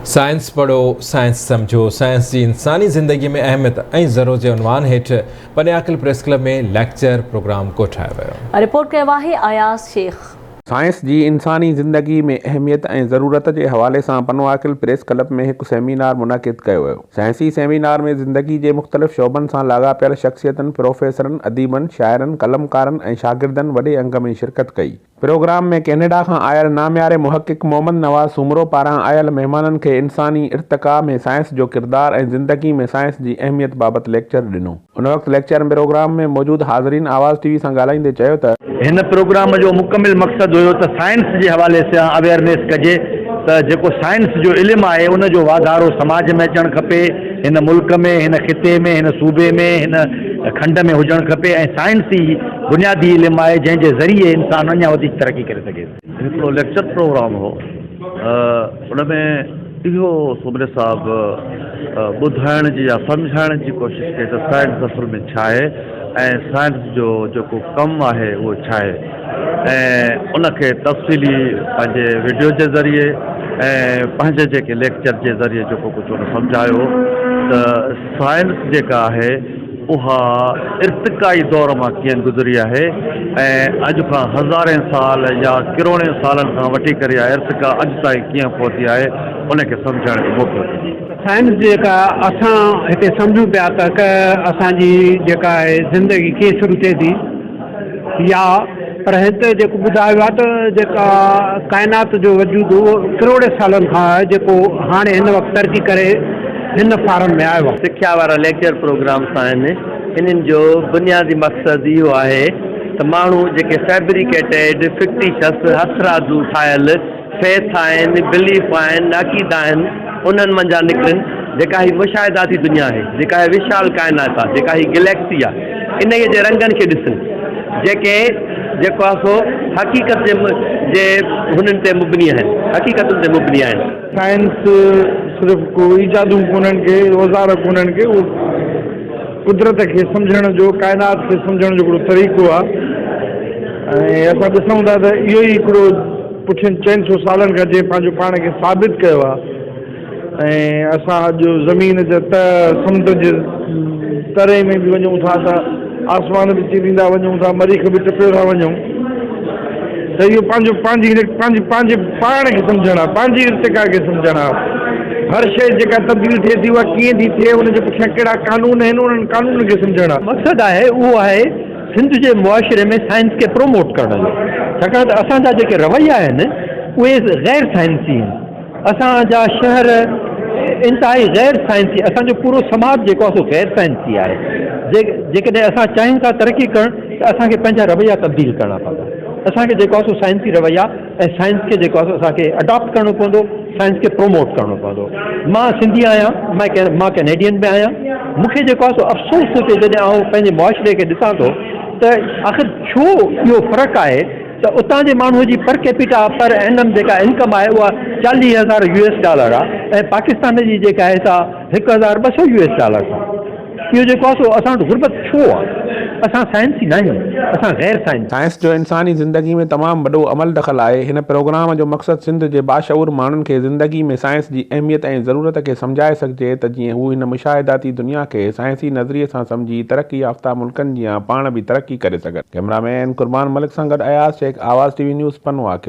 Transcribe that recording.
Science पढ़ो, science समझो, science जी इंसानी ज़िंदगी में अहमियत ऐं ज़रूरत जे उनवान हेठि पनियाकल प्रेस क्लब में लेक्चर प्रोग्राम कोठायो वियो। रिपोर्ट कयो आहे अयाज़ शेख। साइंस जी इंसानी ज़िंदगी में अहमियत ऐं ज़रूरत जे हवाले सां पनियाकल प्रेस क्लब में एक सेमिनार मुनक़िद कयो वियो। साइंसी सेमिनार में ज़िंदगी जे मुख़्तलिफ़ शोबनि सां लाॻापियल शख़्सियतनि, प्रोफेसरनि, अदीबनि, शाइरनि, कलमकारनि ऐं शागिर्दनि वॾे अंग में शिरकत कई। प्रोग्राम में कैनेडा खां आयल नाम्यारे मुहक़िक़ मोहम्मद नवाज़ सुमरो पारां आयल महिमाननि खे इंसानी इर्तिक़ा में साइंस जो किरदार ऐं ज़िंदगी में साइंस जी अहमियत बाबति लेक्चर ॾिनो। उन वक़्तु लेक्चर प्रोग्राम में मौजूद हाज़रीन आवाज़ टीवी सां ॻाल्हाईंदे चयो त हिन प्रोग्राम जो मुकमिल मक़सदु हुयो त साइंस जे हवाले सां अवेयरनेस कजे त जेको साइंस जो इल्मु आहे उन जो वाधारो समाज में अचणु खपे, हिन मुल्क में, हिन ख़िते में, हिन सूबे में, हिन खंड में हुजणु खपे ऐं साइंस ई बुनियादी इल्मु आहे जंहिंजे ज़रिए इंसान अञा वधीक तरक़ी करे सघे। हिकिड़ो लेक्चर प्रोग्राम हो, उन में इहो सुमरे साहिबु ॿुधाइण जी या सम्झाइण जी कोशिशि कई त साइंस असुल में छा आहे ऐं साइंस जो जेको कमु आहे उहो छा आहे ऐं उनखे तफ़सीली पंहिंजे वीडियो जे ज़रिए ऐं पंहिंजे जेके लेक्चर जे ज़रिए जेको कुझु उन सम्झायो त साइंस जेका आहे उहा इर्तिक़ाई दौर मां कीअं गुज़री आहे ऐं अॼु खां हज़ारे साल या किरोड़े सालनि खां वठी करे इर्तिक़ा अॼु ताईं कीअं पहुती आहे उनखे सम्झण जो मौक़ो ॾिनो। साइंस जेका असां हिते सम्झूं पिया त असांजी जेका आहे ज़िंदगी कीअं शुरू थिए थी या पर हिते जेको ॿुधायो आहे त जेका काइनात जो वजूदु उहो किरोड़े सालनि खां आहे जेको हाणे हिन वक़्तु तरक़ी करे हिन फारम में आयो आहे। सिख्या वारा लेक्चर प्रोग्राम्स आहिनि, इन्हनि जो बुनियादी मक़सदु इहो आहे त माण्हू जेके फैब्रिकेटेड फिक्टिशस हथरादू ठाहियल फेथ आहिनि, बिलीफ आहिनि, अक़ीदा आहिनि, उन्हनि मंझां निकिरनि। जेका ही मुशाहिदाती दुनिया आहे, जेका ही विशाल काइनात आहे, जेका ही गैलेक्सी आहे, इन जे रंगनि खे ॾिसनि जेको आहे सो हक़ीक़त जे हुननि ते मुबनी आहिनि, हक़ीक़तुनि ते मुबनी आहिनि। साइंस सिर्फ़ु को ईजादूं कोन्हनि के, औज़ार कोन्हनि के, उहो कुदरत खे सम्झण जो, काइनात खे सम्झण जो हिकिड़ो तरीक़ो आहे। ऐं असां ॾिसूं था त इहो ई हिकिड़ो पुठियनि 400 सालनि खां जंहिं पंहिंजो पाण खे साबित कयो आहे। ऐं असां अॼु ज़मीन जे समुंड जे तरे में बि वञूं था त आसमान बि चीरींदा वञूं था, मरीख़ बि टपियो था वञूं, त इहो पंहिंजे पाण खे सम्झणु आहे, पंहिंजी इर्तिक़ा खे सम्झणु आहे। हर शइ जेका तब्दील थिए थी उहा कीअं थी थिए, उनजे पुठियां कहिड़ा कानून आहिनि, उन्हनि कानून खे सम्झणु आहे। मक़सदु आहे उहो आहे सिंध जे मुआशिरे में साइंस खे प्रोमोट करण जो, छाकाणि त असांजा जेके रवैया आहिनि उहे गैर साइंसी आहिनि। असांजा शहर इंतिहाई गैर साइंसी, असांजो पूरो समाज जेको आहे सो गैर साइंसी आहे। जेकॾहिं असां चाहियूं था तरक़ी करणु त असांखे पंहिंजा रवैया तब्दील करणा पवंदा। असांखे जेको आहे सो साइंसी रवैया ऐं साइंस खे जेको आहे सो असांखे अडॉप्ट करणो पवंदो, साइंस खे प्रोमोट करणो पवंदो। मां सिंधी आहियां, मां कैनेडियन में आहियां। मूंखे जेको आहे सो अफ़सोस थो थिए जॾहिं आउं पंहिंजे मुआशिरे खे ॾिसां थो त आख़िर छो इहो फ़र्क़ु आहे त उतां जे माण्हूअ जी पर कैपिटा पर एनम जेका इनकम आहे उहा $40,000 आहे ऐं पाकिस्तान जी जेका आहे सा $1,200 आहे। इहो जेको आहे सो असां वटि गुरबत छो आहे? असां साइंसी न आहियूं, असां गैर साइंस। साइंस जो इंसानी ज़िंदगी में तमामु वॾो अमल दख़ल आहे। हिन प्रोग्राम जो मक़सदु सिंध जे बाशऊर माण्हुनि खे ज़िंदगी में साइंस जी अहमियत ऐं ज़रूरत खे सम्झाए सघिजे त जीअं हू हिन मुशाहिदाती दुनिया खे साइंसी नज़रिए सां सम्झी तरक़ी याफ़्ता मुल्कनि जीअं पाण बि तरक़ी करे सघनि। कैमरामैन कुर्बान मलिक सां गॾु अयाज़ शेख, आवाज़ टीवी न्यूज़, पनियाकल।